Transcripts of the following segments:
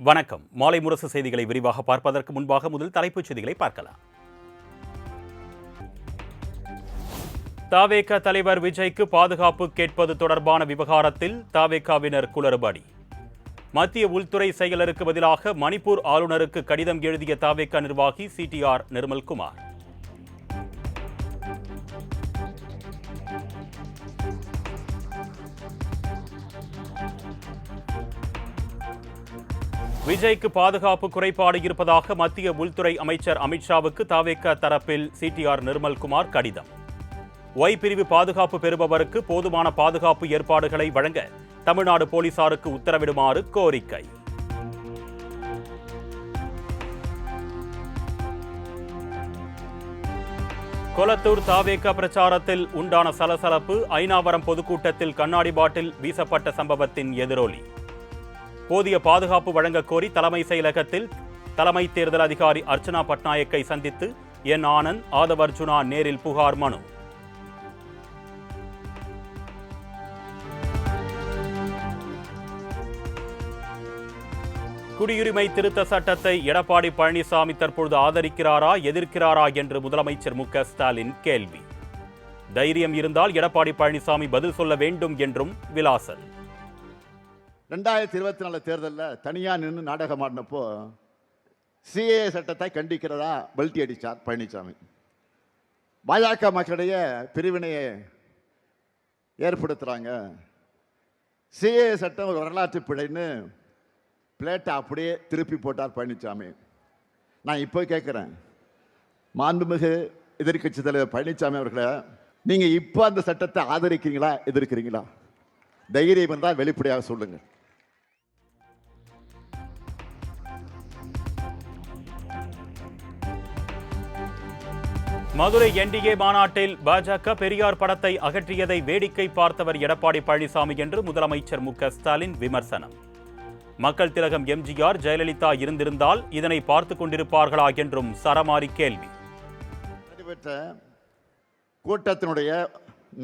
வணக்கம். மாலை முரசு செய்திகளை விரிவாக பார்ப்பதற்கு முன்பாக முதல் தலைப்புச் செய்திகளை பார்க்கலாம். தவேக தலைவர் விஜய்க்கு பாதுகாப்பு கேட்பது தொடர்பான விவகாரத்தில் தவேகவினர் குளறுபடி. மத்திய உள்துறை செயலருக்கு பதிலாக மணிப்பூர் ஆளுநருக்கு கடிதம் எழுதிய தவேக நிர்வாகி சிடிஆர் நிர்மல்குமார். விஜய்க்கு பாதுகாப்பு குறைபாடு இருப்பதாக மத்திய உள்துறை அமைச்சர் அமித்ஷாவுக்கு தவேக தரப்பில் சிடிஆர் நிர்மல்குமார் கடிதம். ஒய் பிரிவு பாதுகாப்பு பெறுபவருக்கு போதுமான பாதுகாப்பு ஏற்பாடுகளை வழங்க தமிழ்நாடு போலீசாருக்கு உத்தரவிடுமாறு கோரிக்கை. கொளத்தூர் தவேக பிரச்சாரத்தில் உண்டான சலசலப்பு. ஐனாவரம் பொதுக்கூட்டத்தில் கண்ணாடி பாட்டில் வீசப்பட்ட சம்பவத்தின் எதிரொலி. போதிய பாதுகாப்பு வழங்க கோரி தலைமை செயலகத்தில் தலைமை தேர்தல் அதிகாரி அர்ச்சனா பட்நாயக்கை சந்தித்து என் ஆனந்த், ஆதவ் அர்ஜுனா நேரில் புகார் மனு. குடியுரிமை திருத்த சட்டத்தை எடப்பாடி பழனிசாமி தற்பொழுது ஆதரிக்கிறாரா எதிர்க்கிறாரா என்று முதலமைச்சர் மு.க. ஸ்டாலின் கேள்வி. தைரியம் இருந்தால் எடப்பாடி பழனிசாமி பதில் சொல்ல வேண்டும் என்றும் விலாசல். 2024 தேர்தலில் தனியாக நின்று நாடகம் ஆடினப்போ சிஏ சட்டத்தை கண்டிக்கிறதா பல்டி அடித்தார் பழனிசாமி. பாஜக மக்களுடைய பிரிவினையை ஏற்படுத்துகிறாங்க, சிஏ சட்டம் ஒரு வரலாற்று பிழைன்னு பிளேட்டை அப்படியே திருப்பி போட்டார் பழனிசாமி. நான் இப்போ கேட்குறேன், மாண்புமிகு எதிர்க்கட்சி தலைவர் பழனிசாமி அவர்களை, நீங்கள் இப்போ அந்த சட்டத்தை ஆதரிக்கிறீங்களா எதிர்க்கிறீங்களா? தைரியம் இருந்தால் வெளிப்படையாக சொல்லுங்கள். மதுரை என்டிஏ மாநாட்டில் பாஜக பெரியார் படத்தை அகற்றியதை வேடிக்கை பார்த்தவர் எடப்பாடி பழனிசாமி என்று முதலமைச்சர் மு.க. ஸ்டாலின் விமர்சனம். மக்கள் திலகம் எம்ஜிஆர், ஜெயலலிதா இருந்திருந்தால் இதனை பார்த்துக் கொண்டிருப்பார்களா என்றும் சரமாரி கேள்வி. நடைபெற்ற கூட்டத்தினுடைய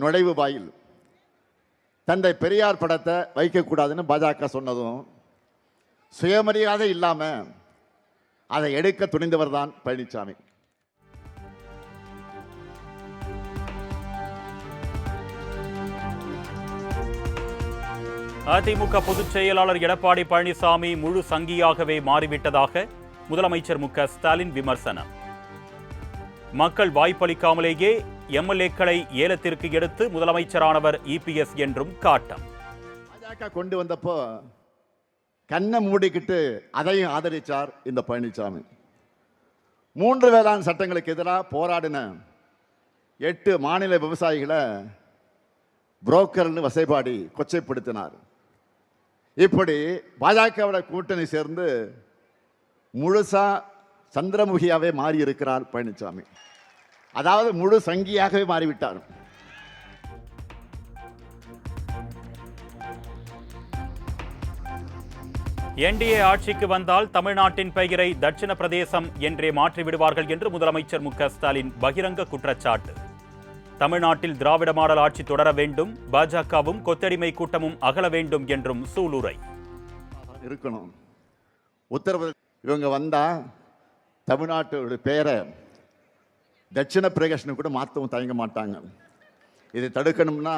நுழைவு வாயில் தந்தை பெரியார் படத்தை வைக்கக்கூடாதுன்னு பாஜக சொன்னதும் சுயமரியாதை இல்லாமல் அதை எடுக்க துணிந்தவர் தான் பழனிசாமி. அதிமுக பொதுச் செயலாளர் எடப்பாடி பழனிசாமி முழு சங்கியாகவே மாறிவிட்டதாக முதலமைச்சர் மு.க. ஸ்டாலின் விமர்சனம். மக்கள் வாய்ப்பளிக்காமலேயே எம்எல்ஏக்களை ஏலத்திற்கு எடுத்து முதலமைச்சரானவர் இபிஎஸ் என்றும் காட்டம். பாஜக கொண்டு வந்தப்போ கண்ணை மூடிக்கிட்டு அதையும் ஆதரித்தார் இந்த பழனிசாமி. 3 வேளாண் சட்டங்களுக்கு எதிராக போராடின 8 மாநில விவசாயிகளை புரோக்கர்னு வசைபாடி கொச்சைப்படுத்தினார். இப்படி பாஜகவோட கூட்டணி சேர்ந்து முழுசா சந்திரமுகியாவே மாறி இருக்கிறார் பழனிசாமி. அதாவது முழு சங்கியாகவே மாறிவிட்டார். என்டிஏ ஆட்சிக்கு வந்தால் தமிழ்நாட்டின் பெயரை தட்சிண பிரதேசம் என்றே மாற்றிவிடுவார்கள் என்று முதலமைச்சர் மு.க. ஸ்டாலின் பகிரங்க குற்றச்சாட்டு. தமிழ்நாட்டில் திராவிட மாடல் ஆட்சி தொடர வேண்டும், பாஜகவும் கொத்தடிமை கூட்டமும் அகல வேண்டும் என்றும் சூளுரை. இருக்கணும். உத்தரப்பிரதேச இவங்க வந்தா தமிழ்நாட்டோட பெயரை தட்சிண பிரதேசம் கூட மாற்றவும் தயங்க மாட்டாங்க. இதை தடுக்கணும்னா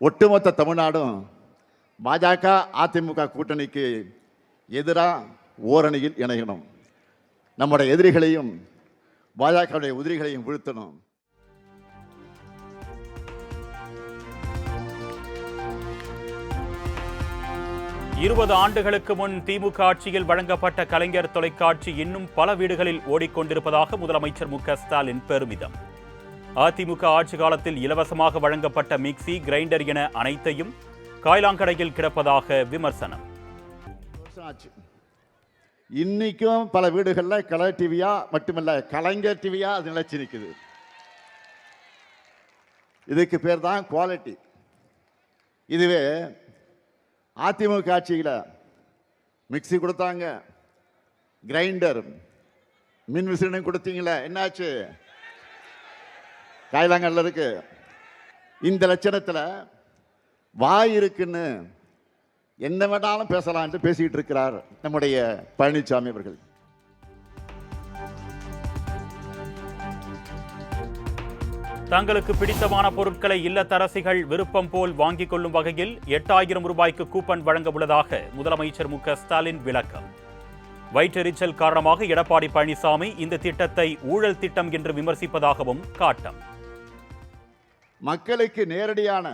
ஒட்டுமொத்த தமிழ்நாடும் பாஜக அதிமுக கூட்டணிக்கு எதிராக ஓரணியில் இணையணும். நம்முடைய எதிரிகளையும் பாஜகவுடைய உதிரிகளையும் வீழ்த்தணும். இருபது ஆண்டுகளுக்கு முன் திமுக ஆட்சியில் வழங்கப்பட்ட கலைஞர் தொலைக்காட்சி இன்னும் பல வீடுகளில் ஓடிக்கொண்டிருப்பதாக முதலமைச்சர் மு.க. ஸ்டாலின் பெருமிதம். அதிமுக ஆட்சி காலத்தில் இலவசமாக வழங்கப்பட்ட மிக்சி, கிரைண்டர் என அனைத்தையும் காய்லாங்கடையில் கிடப்பதாக விமர்சனம். இன்னைக்கும் பல வீடுகளில் கலர் டிவியா மட்டுமல்ல, கலைஞர் டிவியா அது நிலைச்சு நிற்குது. இதுக்கு பேர் தான் குவாலிட்டி. இதுவே அதிமுக ஆட்சியில் மிக்சி கொடுத்தாங்க, கிரைண்டர், மின் விசிறி கொடுத்தீங்களே, என்னாச்சு? காய்லாங்கல்ல இருக்கு. இந்த லட்சணத்தில் வாய் இருக்குன்னு என்ன வேணாலும் பேசலாம் என்று பேசிக்கிட்டு இருக்கிறார் நம்முடைய பழனிசாமி அவர்கள். தங்களுக்கு பிடித்தமான பொருட்களை இல்லத்தரசிகள் விருப்பம் போல் வாங்கிக் கொள்ளும் வகையில் 8000 ரூபாய்க்கு கூப்பன் வழங்க உள்ளதாக முதலமைச்சர் மு.க.ஸ்டாலின் விளக்கம். வயிற்றெரிச்சல் காரணமாக எடப்பாடி பழனிசாமி இந்த திட்டத்தை ஊழல் திட்டம் என்று விமர்சிப்பதாகவும் காட்டம். மக்களுக்கு நேரடியான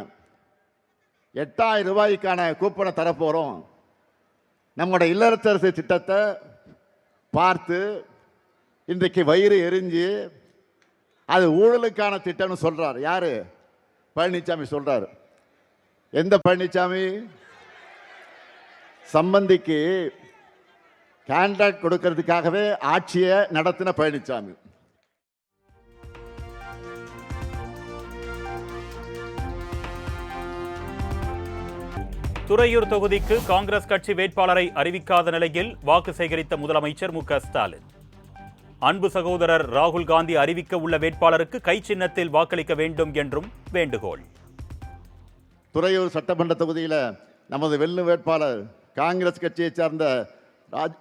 8000 ரூபாய்க்கான கூப்பனை தரப்போறோம். நம்முடைய இல்லத்தரசி திட்டத்தை பார்த்து இன்றைக்கு வயிறு எரிஞ்சு அது ஊழலுக்கான திட்டம்னு சொல்றார். யாரு? பழனிசாமி சொல்றாரு. எந்த பழனிசாமி? சம்பந்திக்கு கான்ட்ராக்ட் கொடுக்கிறதுக்காகவே ஆட்சியை நடத்தின பழனிசாமி. துறையூர் தொகுதிக்கு காங்கிரஸ் கட்சி வேட்பாளரை அறிவிக்காத நிலையில் வாக்கு சேகரித்த முதலமைச்சர் மு.க.ஸ்டாலின். அன்பு சகோதரர் ராகுல் காந்தி அறிவிக்க உள்ள வேட்பாளருக்கு கை சின்னத்தில் வாக்களிக்க வேண்டும் என்றும் வேண்டுகோள். துறையூர் சட்டமன்ற தொகுதியில் நமது வெல்லும் வேட்பாளர் காங்கிரஸ் கட்சியை சார்ந்த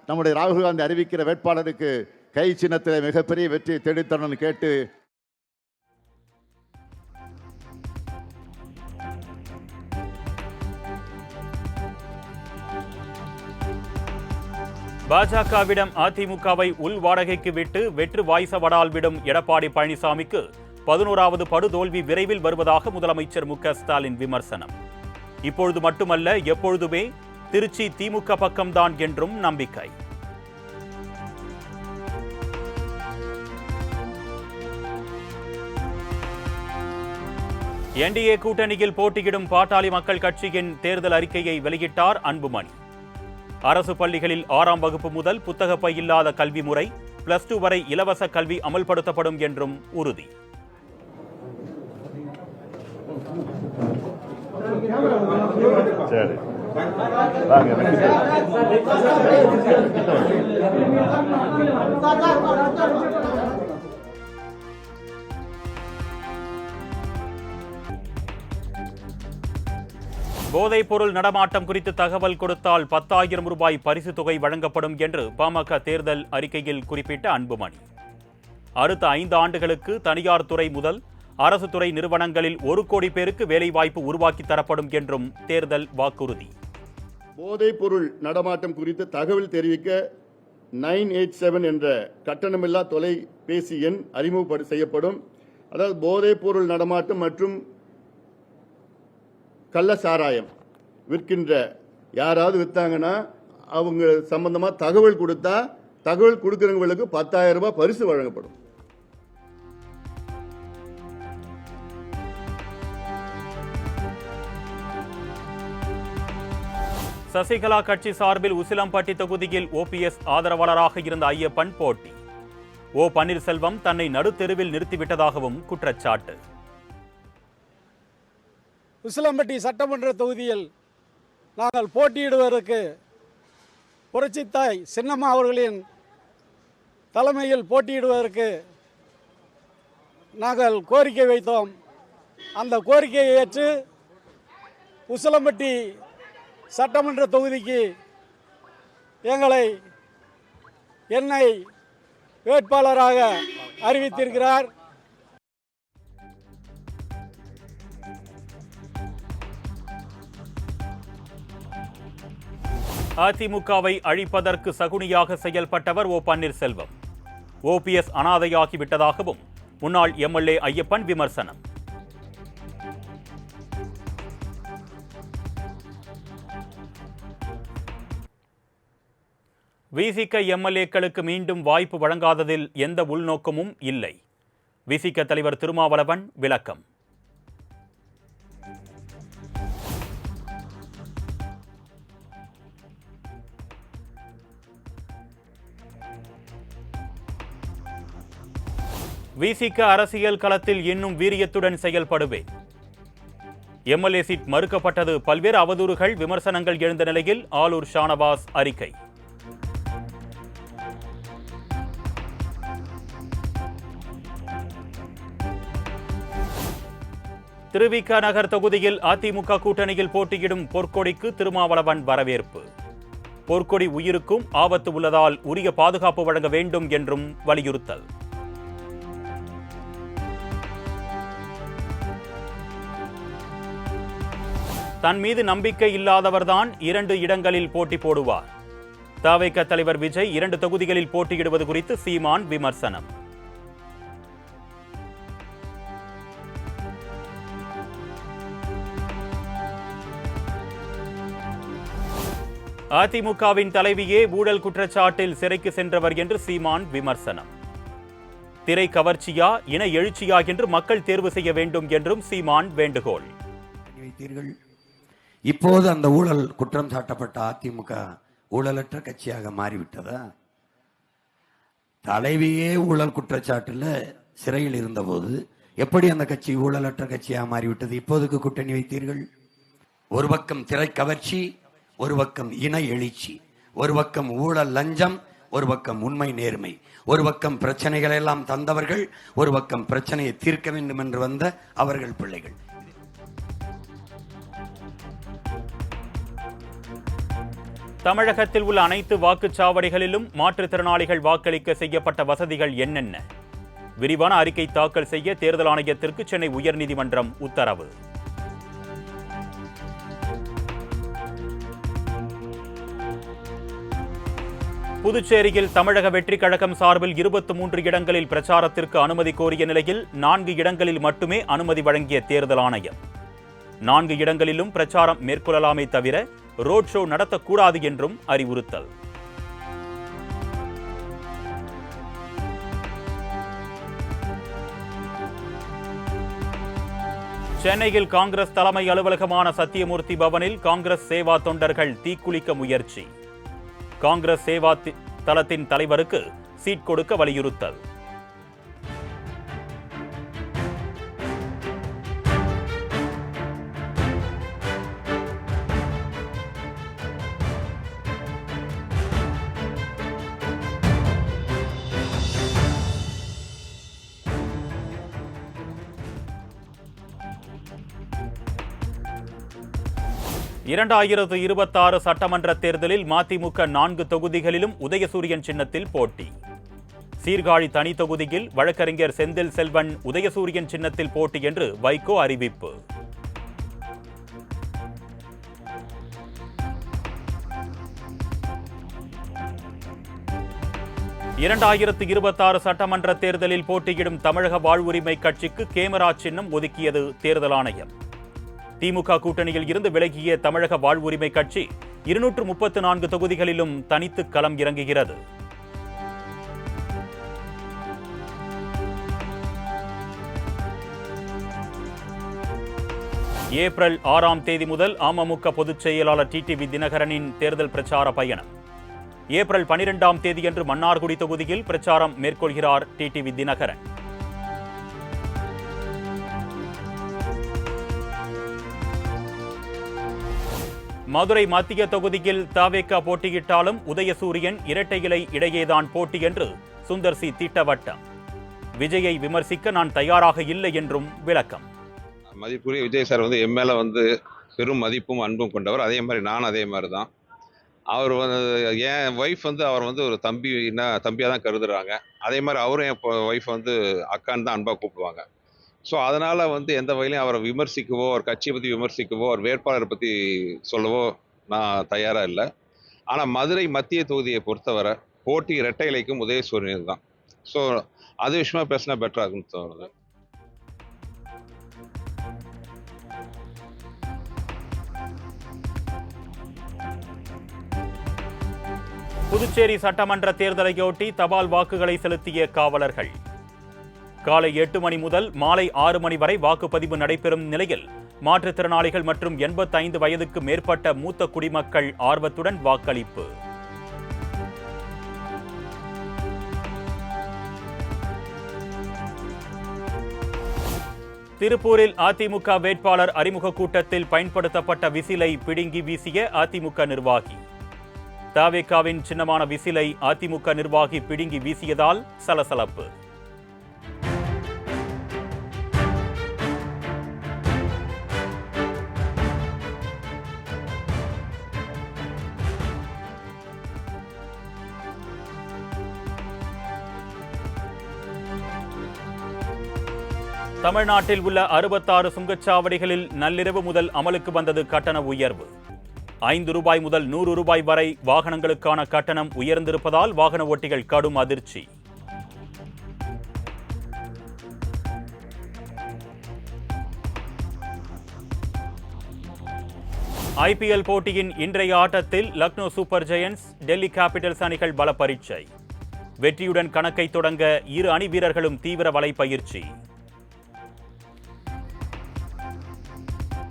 நம்முடைய ராகுல் காந்தி அறிவிக்கிற வேட்பாளருக்கு கை சின்னத்தில் மிகப்பெரிய வெற்றி தேடித்தரணும்னு கேட்டு பாஜகவிடம் அதிமுகவை உள் வாடகைக்கு விட்டு வெற்று வாய்சவடால் விடும் எடப்பாடி பழனிசாமிக்கு 11வது படுதோல்வி விரைவில் வருவதாக முதலமைச்சர் மு.க.ஸ்டாலின் விமர்சனம். இப்பொழுது மட்டுமல்ல, எப்பொழுதுமே திருச்சி திமுக பக்கம்தான் என்றும் நம்பிக்கை. என்டிஏ கூட்டணியில் போட்டியிடும் பாட்டாளி மக்கள் கட்சியின் தேர்தல் அறிக்கையை வெளியிட்டார் அன்புமணி. அரசு பள்ளிகளில் 6ஆம் வகுப்பு முதல் புத்தக பை இல்லாத கல்வி முறை, +2 வரை இலவச கல்வி அமல்படுத்தப்படும் என்றும் உறுதி. போதைப் பொருள் நடமாட்டம் குறித்து தகவல் கொடுத்தால் 10,000 ரூபாய் பரிசு தொகை வழங்கப்படும் என்று பாமக தேர்தல் அறிக்கையில் குறிப்பிட்ட அன்புமணி. அடுத்த 5 ஆண்டுகளுக்கு தனியார் துறை முதல் அரசு துறை நிறுவனங்களில் 1 கோடி பேருக்கு வேலைவாய்ப்பு உருவாக்கி தரப்படும் என்றும் தேர்தல் வாக்குறுதி. போதைப் பொருள் நடமாட்டம் குறித்து தகவல் தெரிவிக்க 987 என்ற கட்டணமில்லா தொலைபேசி எண் அறிமுக செய்யப்படும். அதாவது போதைப் பொருள் நடமாட்டம் மற்றும் கள்ள சாராயம் விற்கின்ற யாராவது விற்றாங்கன்னா அவங்க சம்பந்தமா தகவல் கொடுத்தா தகவல் கொடுக்கிறவங்களுக்கு 10,000 ரூபாய் பரிசு வழங்கப்படும். சசிகலா கட்சி சார்பில் உசிலம்பட்டி தொகுதியில் OPS ஆதரவாளராக இருந்த ஐயப்பன் போட்டி. ஓ பன்னீர்செல்வம் தன்னை நடுத்தெருவில் நிறுத்திவிட்டதாகவும் குற்றச்சாட்டு. உசிலம்பட்டி சட்டமன்ற தொகுதியில் நாங்கள் போட்டியிடுவதற்கு புரட்சித்தாய் சின்னம்மா அவர்களின் தலைமையில் போட்டியிடுவதற்கு நாங்கள் கோரிக்கை வைத்தோம். அந்த கோரிக்கையை ஏற்று உசிலம்பட்டி சட்டமன்ற தொகுதிக்கு என்னை வேட்பாளராக அறிவித்திருக்கிறார். அதிமுகவை அழிப்பதற்கு சகுனியாக செயல்பட்டவர் ஓ பன்னீர்செல்வம். OPS அனாதையாகிவிட்டதாகவும் முன்னாள் MLA ஐயப்பன் விமர்சனம். விசிக MLAக்களுக்கு மீண்டும் வாய்ப்பு வழங்காததில் எந்த உள்நோக்கமும் இல்லை. விசிக தலைவர் திருமாவளவன் விளக்கம். விசிக அரசியல் களத்தில் இன்னும் வீரியத்துடன் செயல்படுவேன். MLA சீட் மறுக்கப்பட்டது பல்வேறு அவதூறுகள், விமர்சனங்கள் எழுந்த நிலையில் ஆலூர் ஷானவாஸ் அறிக்கை. திருவிக நகர் தொகுதியில் அதிமுக கூட்டணியில் போட்டியிடும் பொற்கொடிக்கு திருமாவளவன் வரவேற்பு. பொற்கொடி உயிருக்கும் ஆபத்து உள்ளதால் உரிய பாதுகாப்பு வழங்க வேண்டும் என்றும் வலியுறுத்தல். தன் மீது நம்பிக்கை இல்லாதவர்தான் 2 இடங்களில் போட்டி போடுவார். தவிக தலைவர் விஜய் 2 தொகுதிகளில் போட்டியிடுவது குறித்து சீமான் விமர்சனம். அதிமுகவின் தலைவியே ஊழல் குற்றச்சாட்டில் சிறைக்கு சென்றவர் என்று சீமான் விமர்சனம். திரை கவர்ச்சியா இன எழுச்சியா என்று மக்கள் தேர்வு செய்ய வேண்டும் என்றும் சீமான் வேண்டுகோள். இப்போது அந்த ஊழல் குற்றம் சாட்டப்பட்ட அதிமுக ஊழலற்ற கட்சியாக மாறிவிட்டதா? தலைவியே ஊழல் குற்றச்சாட்டுல சிறையில் இருந்தபோது எப்படி அந்த கட்சி ஊழலற்ற கட்சியாக மாறிவிட்டது? இப்போதுக்கு கூட்டணி வைத்தீர்கள். ஒரு பக்கம் திரை கவர்ச்சி, ஒரு பக்கம் இன எழுச்சி, ஒரு பக்கம் ஊழல் லஞ்சம், ஒரு பக்கம் உண்மை நேர்மை, ஒரு பக்கம் பிரச்சனைகள் எல்லாம் தந்தவர்கள், ஒரு பக்கம் பிரச்சனையை தீர்க்க வேண்டும் என்று வந்த அவர்கள் பிள்ளைகள். தமிழகத்தில் உள்ள அனைத்து வாக்குச்சாவடிகளிலும் மாற்றுத்திறனாளிகள் வாக்களிக்க செய்யப்பட்ட வசதிகள் என்னென்ன? விரிவான அறிக்கை தாக்கல் செய்ய தேர்தல் ஆணையத்திற்கு சென்னை உயர்நீதிமன்றம் உத்தரவு. புதுச்சேரியில் தமிழக வெற்றிக் கழகம் சார்பில் 23 இடங்களில் பிரச்சாரத்திற்கு அனுமதி கோரிய நிலையில் 4 இடங்களில் மட்டுமே அனுமதி வழங்கிய தேர்தல் ஆணையம். 4 இடங்களிலும் பிரச்சாரம் மேற்கொள்ளலாமே தவிர ரோட் ஷோ நடத்தக்கூடாது என்றும் அறிவுறுத்தல். சென்னையில் காங்கிரஸ் தலைமை அலுவலகமான சத்தியமூர்த்தி பவனில் காங்கிரஸ் சேவா தொண்டர்கள் தீக்குளிக்க முயற்சி. காங்கிரஸ் சேவா தளத்தின் தலைவருக்கு சீட் கொடுக்க வலியுறுத்தல். இரண்டாயிரத்து 26 சட்டமன்ற தேர்தலில் மதிமுக 4 தொகுதிகளிலும் உதயசூரியன் சின்னத்தில் போட்டி. சீர்காழி தனி தொகுதியில் வழக்கறிஞர் செந்தில் செல்வன் உதயசூரியன் சின்னத்தில் போட்டி என்று வைகோ அறிவிப்பு. இரண்டாயிரத்து 26 சட்டமன்ற தேர்தலில் போட்டியிடும் தமிழக வாழ்வுரிமை கட்சிக்கு கேமரா சின்னம் ஒதுக்கியது தேர்தல் ஆணையம். திமுக கூட்டணியில் இருந்து விலகிய தமிழக வாழ்வுரிமை கட்சி 234 தொகுதிகளிலும் தனித்து களம் இறங்குகிறது. ஏப்ரல் 6ஆம் தேதி முதல் அமமுக பொதுச் செயலாளர் டிடிவி தினகரனின் தேர்தல் பிரச்சார பயணம். ஏப்ரல் 12ஆம் தேதியன்று மன்னார்குடி தொகுதியில் பிரச்சாரம் மேற்கொள்கிறார் டிடிவி தினகரன். மதுரை மத்திய தொகுதியில் தவிக போட்டியிட்டாலும் உதயசூரியன் இரட்டை இலை இடையேதான் போட்டி என்று சுந்தர் சி திட்டவட்டம். விஜயை விமர்சிக்க நான் தயாராக இல்லை என்றும் விளக்கம். மதிப்புரிய விஜய் சார் என் மேல பெரும் மதிப்பும் அன்பும் கொண்டவர். அதே மாதிரி நான் அதே மாதிரி தான். அவர் என் ஒய்ஃப் அவர் ஒரு தம்பியாக தான் கருதுறாங்க. அதே மாதிரி அவரும் என் ஒய்ஃப் அக்கான்னு தான் அன்பாக கூப்பிடுவாங்க. ஸோ அதனால் எந்த வகையிலையும் அவரை விமர்சிக்கவோ, அவர் கட்சியை பற்றி விமர்சிக்கவோ, அவர் வேட்பாளரை பற்றி சொல்லவோ நான் தயாராக இல்லை. ஆனால் மதுரை மத்திய தொகுதியை பொறுத்தவரை போட்டி இரட்டை இலைக்கும் உதயசூரியன் தான். ஸோ அது விஷயமா பேசினா பெட்டராக இருக்குன்னு தோணுது. புதுச்சேரி சட்டமன்ற தேர்தலையொட்டி தபால் வாக்குகளை செலுத்திய காவலர்கள். காலை 8 மணி முதல் மாலை 6 மணி வரை வாக்குப்பதிவு நடைபெறும் நிலையில் மாற்றுத்திறனாளிகள் மற்றும் 85 வயதுக்கு மேற்பட்ட மூத்த குடிமக்கள் ஆர்வத்துடன் வாக்களிப்பு. திருப்பூரில் அதிமுக வேட்பாளர் அறிமுக கூட்டத்தில் பயன்படுத்தப்பட்ட விசிலை பிடுங்கி வீசிய அதிமுக நிர்வாகி. தவிகவின் சின்னமான விசிலை அதிமுக நிர்வாகி பிடுங்கி வீசியதால் சலசலப்பு. தமிழ்நாட்டில் உள்ள 66 சுங்கச்சாவடிகளில் நள்ளிரவு முதல் அமலுக்கு வந்தது கட்டண உயர்வு. 5 ரூபாய் முதல் 100 ரூபாய் வரை வாகனங்களுக்கான கட்டணம் உயர்ந்திருப்பதால் வாகன ஓட்டிகள் கடும் அதிர்ச்சி. ஐபிஎல் போட்டியின் இன்றைய ஆட்டத்தில் Lucknow super giants, Delhi Capitals அணிகள் பல பரீட்சை. வெற்றியுடன் கணக்கை தொடங்க இரு அணி வீரர்களும் தீவிர வலைப்பயிற்சி.